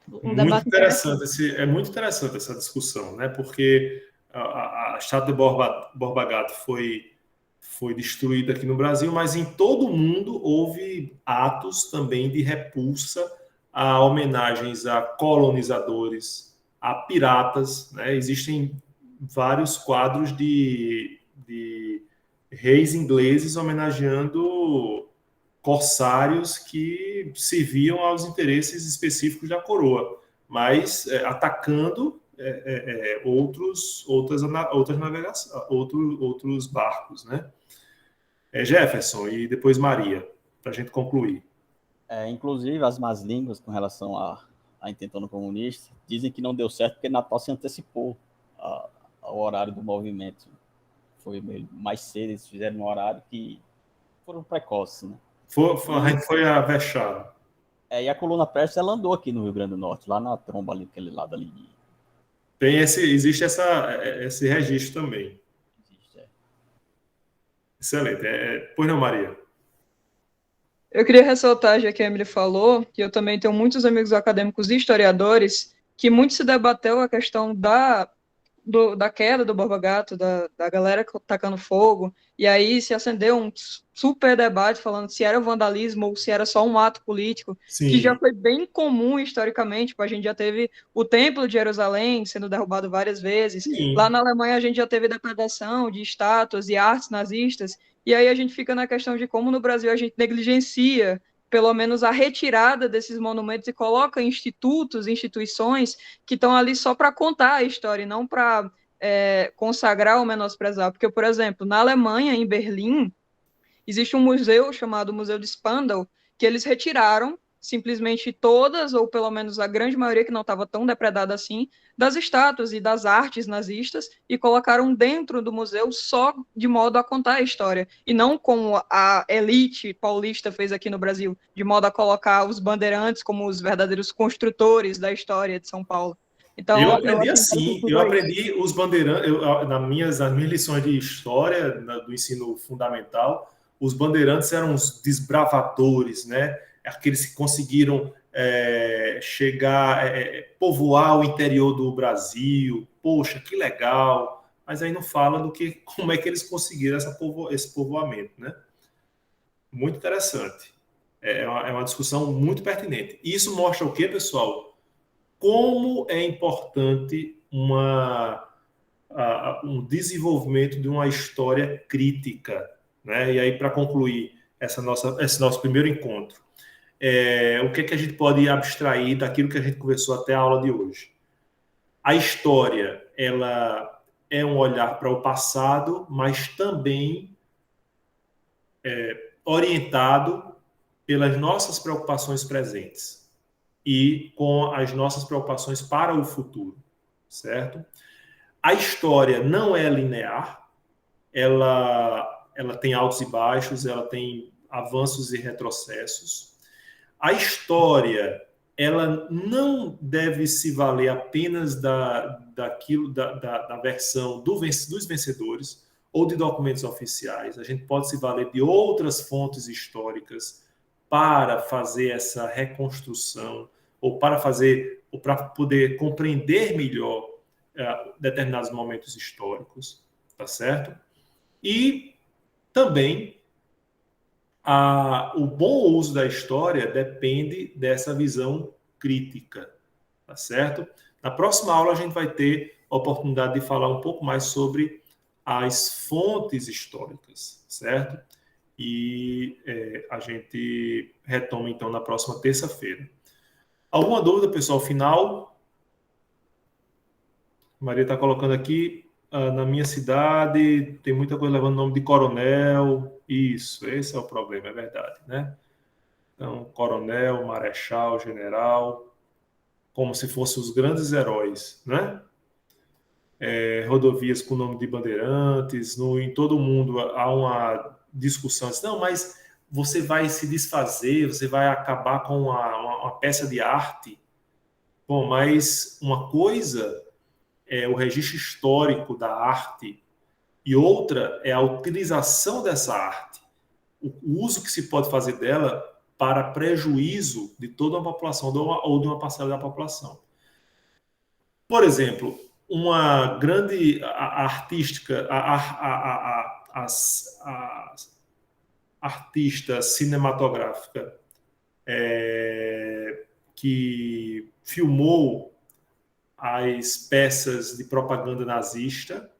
Muito interessante. É muito interessante essa discussão, né? Porque a estátua de Borba Gato foi destruída aqui no Brasil, mas em todo o mundo houve atos também de repulsa a homenagens a colonizadores, a piratas, né? Existem vários quadros de reis ingleses homenageando corsários que serviam aos interesses específicos da coroa, mas atacando outros barcos, né? Jefferson e depois Maria, para a gente concluir. Inclusive, as más línguas com relação à intentona comunista dizem que não deu certo porque Natal se antecipou ao horário do movimento. Foi mais cedo, eles fizeram um horário que foram precoces, né? A gente foi avexado. E a coluna Prestes, ela andou aqui no Rio Grande do Norte, lá na tromba ali, aquele lado ali. Existe esse registro também. Existe, Excelente. Pois não, Maria? Eu queria ressaltar, já que a Emily falou, que eu também tenho muitos amigos acadêmicos e historiadores, que muito se debateu a questão da queda do Borba Gato, da galera tacando fogo, e aí se acendeu um super debate falando se era vandalismo ou se era só um ato político, Sim. Que já foi bem comum historicamente, tipo, a gente já teve o Templo de Jerusalém sendo derrubado várias vezes, Sim. Lá na Alemanha a gente já teve depredação de estátuas e artes nazistas, e aí a gente fica na questão de como no Brasil a gente negligencia pelo menos a retirada desses monumentos e coloca instituições que estão ali só para contar a história e não para consagrar ou menosprezar. Porque, por exemplo, na Alemanha, em Berlim, existe um museu chamado Museu de Spandau, que eles retiraram simplesmente todas, ou pelo menos a grande maioria que não estava tão depredada assim, das estátuas e das artes nazistas e colocaram dentro do museu só de modo a contar a história, e não como a elite paulista fez aqui no Brasil, de modo a colocar os bandeirantes como os verdadeiros construtores da história de São Paulo. Então, eu aprendi acho assim, que eu aprendi os bandeirantes, nas minhas lições de história do ensino fundamental, os bandeirantes eram os desbravadores, né? Aqueles que conseguiram chegar, povoar o interior do Brasil. Poxa, que legal! Mas aí não fala como é que eles conseguiram esse povoamento, né? Muito interessante. É uma discussão muito pertinente. Isso mostra o quê, pessoal? Como é importante um desenvolvimento de uma história crítica, né? E aí, para concluir esse nosso primeiro encontro, o que é que a gente pode abstrair daquilo que a gente conversou até a aula de hoje? A história, ela é um olhar para o passado, mas também orientado pelas nossas preocupações presentes e com as nossas preocupações para o futuro, certo? A história não é linear, ela tem altos e baixos, ela tem avanços e retrocessos. A história, ela não deve se valer apenas da versão dos vencedores ou de documentos oficiais. A gente pode se valer de outras fontes históricas para fazer essa reconstrução ou para poder compreender melhor determinados momentos históricos, tá certo? E também o bom uso da história depende dessa visão crítica, tá certo? Na próxima aula a gente vai ter a oportunidade de falar um pouco mais sobre as fontes históricas, certo? E a gente retoma então na próxima terça-feira. Alguma dúvida, pessoal, final? Maria está colocando aqui, na minha cidade tem muita coisa levando o nome de coronel. Isso, esse é o problema, é verdade, né? Então, coronel, marechal, general, como se fossem os grandes heróis, né? Rodovias com o nome de bandeirantes, em todo mundo há uma discussão assim, não, mas você vai se desfazer, você vai acabar com uma peça de arte. Bom, mas uma coisa é o registro histórico da arte e outra é a utilização dessa arte, o uso que se pode fazer dela para prejuízo de toda uma população ou de uma parcela da população. Por exemplo, uma grande artista cinematográfica que filmou as peças de propaganda nazista,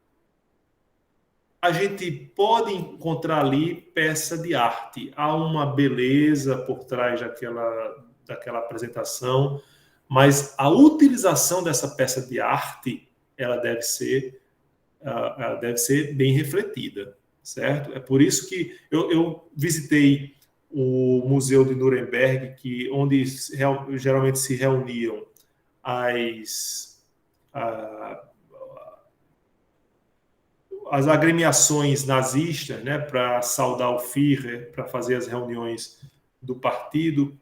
a gente pode encontrar ali peça de arte. Há uma beleza por trás daquela apresentação, mas a utilização dessa peça de arte, ela deve ser bem refletida, certo? É por isso que eu visitei o Museu de Nuremberg, onde geralmente se reuniam as agremiações nazistas, né, para saudar o Führer, para fazer as reuniões do partido,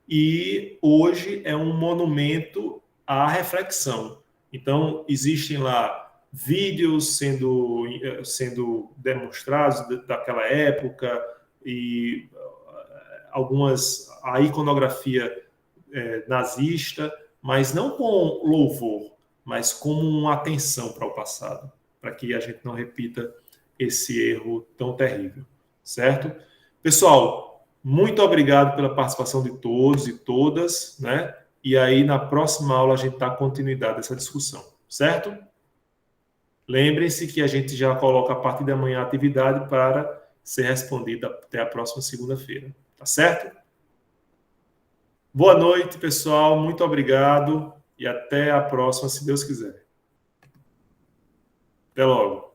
e hoje é um monumento à reflexão. Então, existem lá vídeos sendo demonstrados daquela época e a iconografia nazista, mas não com louvor, mas como uma atenção para o passado, para que a gente não repita esse erro tão terrível, certo? Pessoal, muito obrigado pela participação de todos e todas, né? E aí, na próxima aula, a gente dá continuidade a essa discussão, certo? Lembrem-se que a gente já coloca a partir da manhã a atividade para ser respondida até a próxima segunda-feira, tá certo? Boa noite, pessoal. Muito obrigado e até a próxima, se Deus quiser. Até logo.